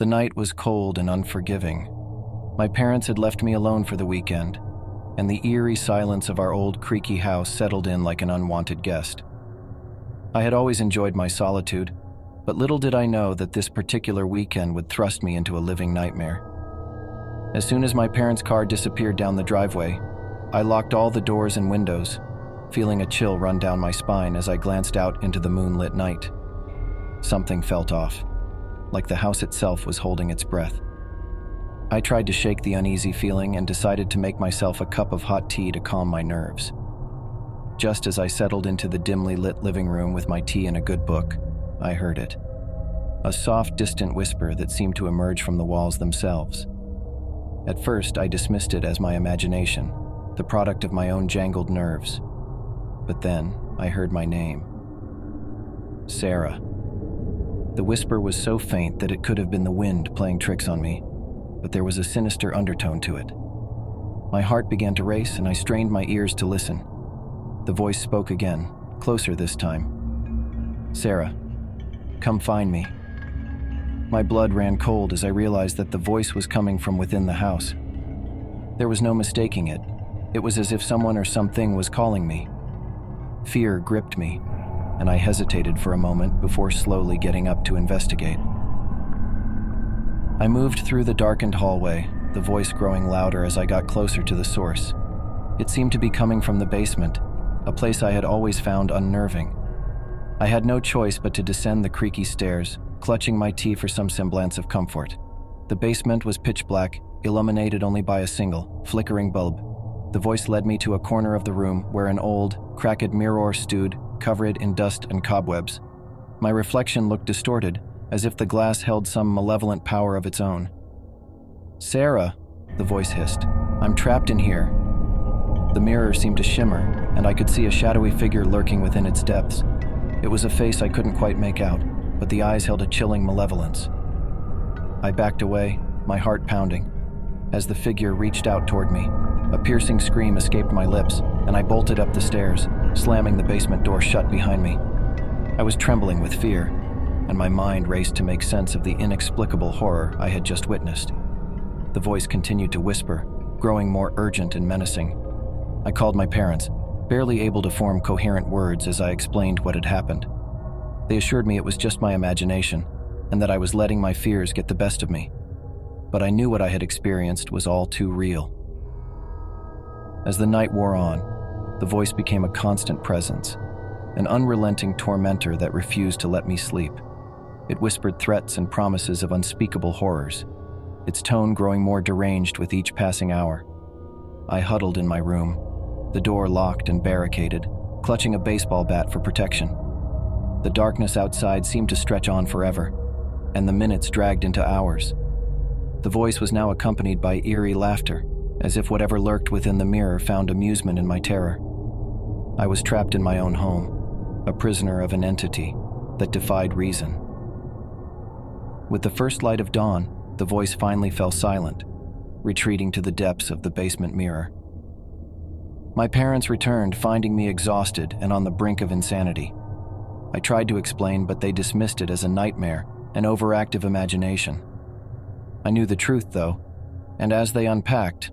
The night was cold and unforgiving. My parents had left me alone for the weekend, and the eerie silence of our old creaky house settled in like an unwanted guest. I had always enjoyed my solitude, but little did I know that this particular weekend would thrust me into a living nightmare. As soon as my parents' car disappeared down the driveway, I locked all the doors and windows, feeling a chill run down my spine as I glanced out into the moonlit night. Something felt off, like the house itself was holding its breath. I tried to shake the uneasy feeling and decided to make myself a cup of hot tea to calm my nerves. Just as I settled into the dimly lit living room with my tea and a good book, I heard it. A soft, distant whisper that seemed to emerge from the walls themselves. At first, I dismissed it as my imagination, the product of my own jangled nerves. But then, I heard my name. Sarah. The whisper was so faint that it could have been the wind playing tricks on me, but there was a sinister undertone to it. My heart began to race, and I strained my ears to listen. The voice spoke again, closer this time. Sarah, come find me. My blood ran cold as I realized that the voice was coming from within the house. There was no mistaking it. It was as if someone or something was calling me. Fear gripped me, and I hesitated for a moment before slowly getting up to investigate. I moved through the darkened hallway, the voice growing louder as I got closer to the source. It seemed to be coming from the basement, a place I had always found unnerving. I had no choice but to descend the creaky stairs, clutching my tea for some semblance of comfort. The basement was pitch black, illuminated only by a single, flickering bulb. The voice led me to a corner of the room where an old, cracked mirror stood, covered in dust and cobwebs. My reflection looked distorted, as if the glass held some malevolent power of its own. Sarah, the voice hissed, I'm trapped in here. The mirror seemed to shimmer, and I could see a shadowy figure lurking within its depths. It was a face I couldn't quite make out, but the eyes held a chilling malevolence. I backed away, my heart pounding. As the figure reached out toward me, a piercing scream escaped my lips, and I bolted up the stairs, slamming the basement door shut behind me. I was trembling with fear, and my mind raced to make sense of the inexplicable horror I had just witnessed. The voice continued to whisper, growing more urgent and menacing. I called my parents, barely able to form coherent words as I explained what had happened. They assured me it was just my imagination, and that I was letting my fears get the best of me. But I knew what I had experienced was all too real. As the night wore on, the voice became a constant presence, an unrelenting tormentor that refused to let me sleep. It whispered threats and promises of unspeakable horrors, its tone growing more deranged with each passing hour. I huddled in my room, the door locked and barricaded, clutching a baseball bat for protection. The darkness outside seemed to stretch on forever, and the minutes dragged into hours. The voice was now accompanied by eerie laughter, as if whatever lurked within the mirror found amusement in my terror. I was trapped in my own home, a prisoner of an entity that defied reason. With the first light of dawn, the voice finally fell silent, retreating to the depths of the basement mirror. My parents returned, finding me exhausted and on the brink of insanity. I tried to explain, but they dismissed it as a nightmare, an overactive imagination. I knew the truth, though, and as they unpacked,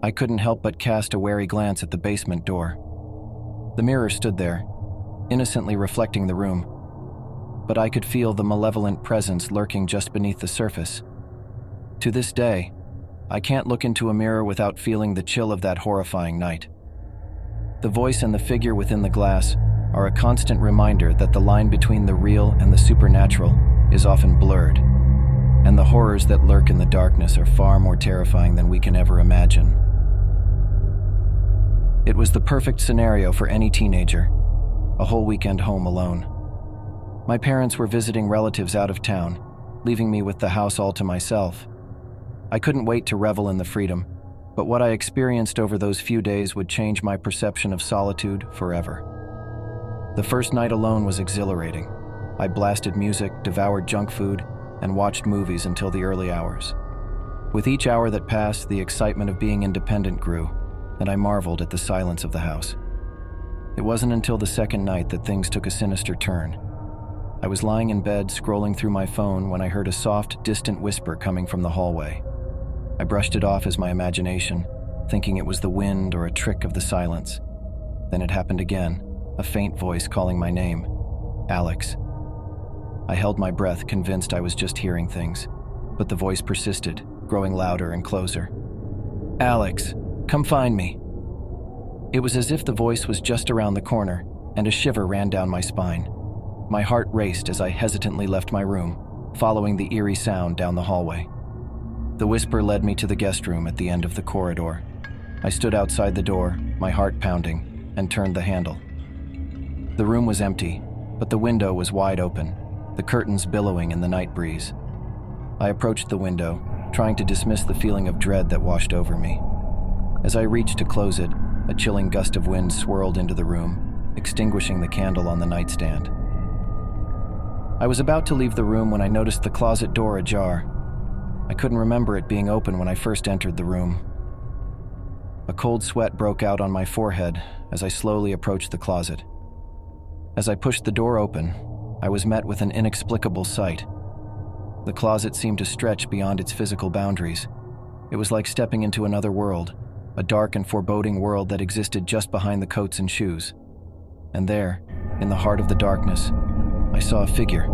I couldn't help but cast a wary glance at the basement door. The mirror stood there, innocently reflecting the room, but I could feel the malevolent presence lurking just beneath the surface. To this day, I can't look into a mirror without feeling the chill of that horrifying night. The voice and the figure within the glass are a constant reminder that the line between the real and the supernatural is often blurred, and the horrors that lurk in the darkness are far more terrifying than we can ever imagine. It was the perfect scenario for any teenager, a whole weekend home alone. My parents were visiting relatives out of town, leaving me with the house all to myself. I couldn't wait to revel in the freedom, but what I experienced over those few days would change my perception of solitude forever. The first night alone was exhilarating. I blasted music, devoured junk food, and watched movies until the early hours. With each hour that passed, the excitement of being independent grew, and I marveled at the silence of the house. It wasn't until the second night that things took a sinister turn. I was lying in bed scrolling through my phone when I heard a soft, distant whisper coming from the hallway. I brushed it off as my imagination, thinking it was the wind or a trick of the silence. Then it happened again, a faint voice calling my name, Alex. I held my breath, convinced I was just hearing things, but the voice persisted, growing louder and closer. Alex, come find me. It was as if the voice was just around the corner, and a shiver ran down my spine. My heart raced as I hesitantly left my room, following the eerie sound down the hallway. The whisper led me to the guest room at the end of the corridor. I stood outside the door, my heart pounding, and turned the handle. The room was empty, but the window was wide open, the curtains billowing in the night breeze. I approached the window, trying to dismiss the feeling of dread that washed over me. As I reached to close it, a chilling gust of wind swirled into the room, extinguishing the candle on the nightstand. I was about to leave the room when I noticed the closet door ajar. I couldn't remember it being open when I first entered the room. A cold sweat broke out on my forehead as I slowly approached the closet. As I pushed the door open, I was met with an inexplicable sight. The closet seemed to stretch beyond its physical boundaries. It was like stepping into another world, a dark and foreboding world that existed just behind the coats and shoes. And there, in the heart of the darkness, I saw a figure,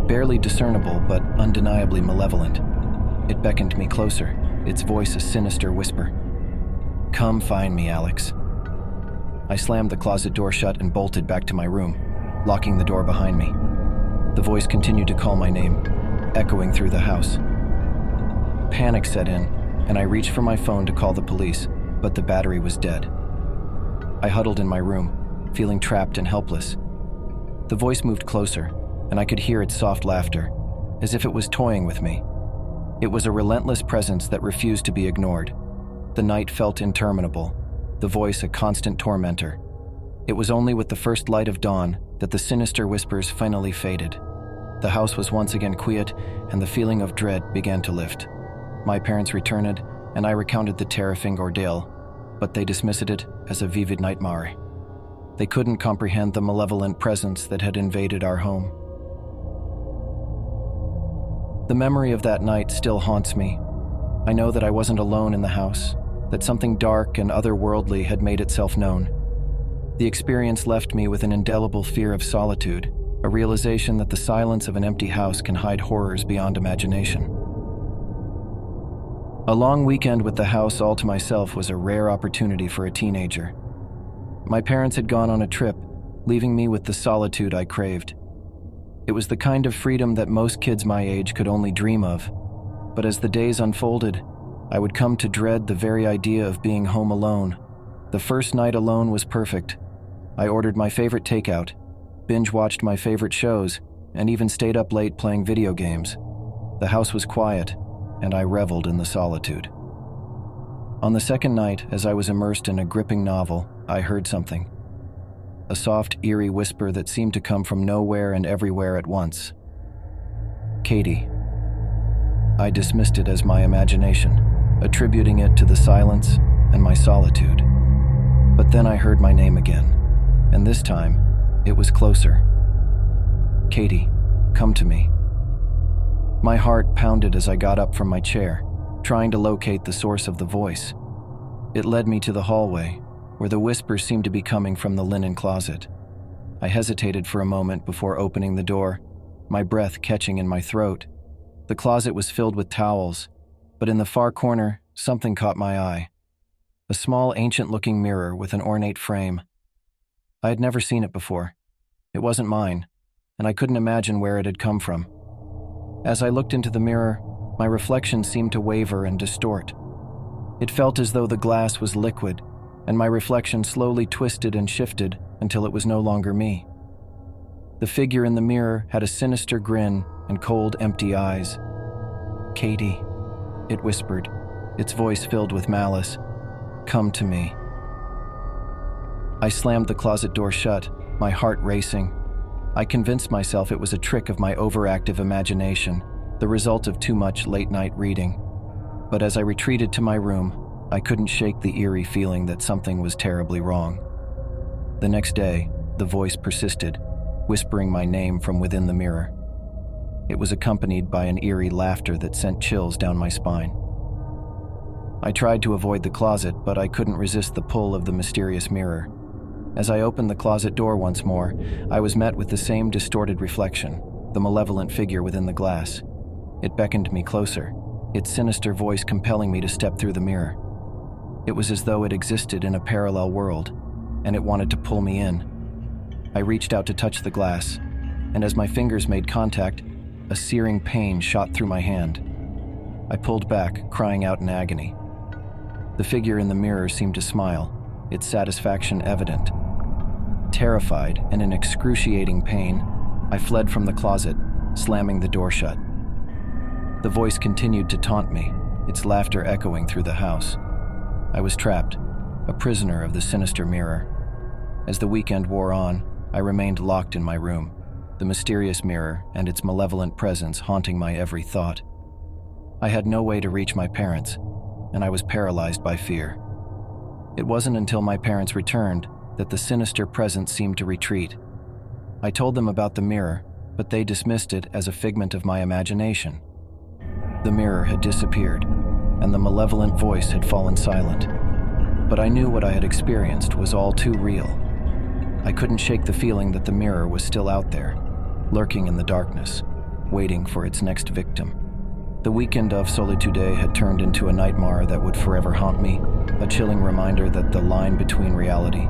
barely discernible but undeniably malevolent. It beckoned me closer, its voice a sinister whisper. Come find me, Alex. I slammed the closet door shut and bolted back to my room, locking the door behind me. The voice continued to call my name, echoing through the house. Panic set in, and I reached for my phone to call the police, but the battery was dead. I huddled in my room, feeling trapped and helpless. The voice moved closer, and I could hear its soft laughter, as if it was toying with me. It was a relentless presence that refused to be ignored. The night felt interminable, the voice a constant tormentor. It was only with the first light of dawn that the sinister whispers finally faded. The house was once again quiet, and the feeling of dread began to lift. My parents returned, and I recounted the terrifying ordeal, but they dismissed it as a vivid nightmare. They couldn't comprehend the malevolent presence that had invaded our home. The memory of that night still haunts me. I know that I wasn't alone in the house, that something dark and otherworldly had made itself known. The experience left me with an indelible fear of solitude, a realization that the silence of an empty house can hide horrors beyond imagination. A long weekend with the house all to myself was a rare opportunity for a teenager. My parents had gone on a trip, leaving me with the solitude I craved. It was the kind of freedom that most kids my age could only dream of, but as the days unfolded, I would come to dread the very idea of being home alone. The first night alone was perfect. I ordered my favorite takeout, binge-watched my favorite shows, and even stayed up late playing video games. The house was quiet, and I reveled in the solitude. On the second night, as I was immersed in a gripping novel, I heard something. A soft, eerie whisper that seemed to come from nowhere and everywhere at once. Katie. I dismissed it as my imagination, attributing it to the silence and my solitude. But then I heard my name again, and this time, it was closer. Katie, come to me. My heart pounded as I got up from my chair, trying to locate the source of the voice. It led me to the hallway, where the whisper seemed to be coming from the linen closet. I hesitated for a moment before opening the door, my breath catching in my throat. The closet was filled with towels, but in the far corner, something caught my eye. A small, ancient-looking mirror with an ornate frame. I had never seen it before. It wasn't mine, and I couldn't imagine where it had come from. As I looked into the mirror, my reflection seemed to waver and distort. It felt as though the glass was liquid, and my reflection slowly twisted and shifted until it was no longer me. The figure in the mirror had a sinister grin and cold, empty eyes. Katie, it whispered, its voice filled with malice. Come to me. I slammed the closet door shut, my heart racing. I convinced myself it was a trick of my overactive imagination, the result of too much late-night reading. But as I retreated to my room, I couldn't shake the eerie feeling that something was terribly wrong. The next day, the voice persisted, whispering my name from within the mirror. It was accompanied by an eerie laughter that sent chills down my spine. I tried to avoid the closet, but I couldn't resist the pull of the mysterious mirror. As I opened the closet door once more, I was met with the same distorted reflection, the malevolent figure within the glass. It beckoned me closer, its sinister voice compelling me to step through the mirror. It was as though it existed in a parallel world, and it wanted to pull me in. I reached out to touch the glass, and as my fingers made contact, a searing pain shot through my hand. I pulled back, crying out in agony. The figure in the mirror seemed to smile, its satisfaction evident. Terrified and in excruciating pain, I fled from the closet, slamming the door shut. The voice continued to taunt me, its laughter echoing through the house. I was trapped, a prisoner of the sinister mirror. As the weekend wore on, I remained locked in my room, the mysterious mirror and its malevolent presence haunting my every thought. I had no way to reach my parents, and I was paralyzed by fear. It wasn't until my parents returned that the sinister presence seemed to retreat. I told them about the mirror, but they dismissed it as a figment of my imagination. The mirror had disappeared, and the malevolent voice had fallen silent. But I knew what I had experienced was all too real. I couldn't shake the feeling that the mirror was still out there, lurking in the darkness, waiting for its next victim. The weekend of solitude had turned into a nightmare that would forever haunt me, a chilling reminder that the line between reality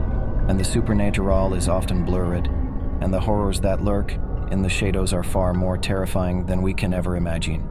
and the supernatural is often blurred, and the horrors that lurk in the shadows are far more terrifying than we can ever imagine.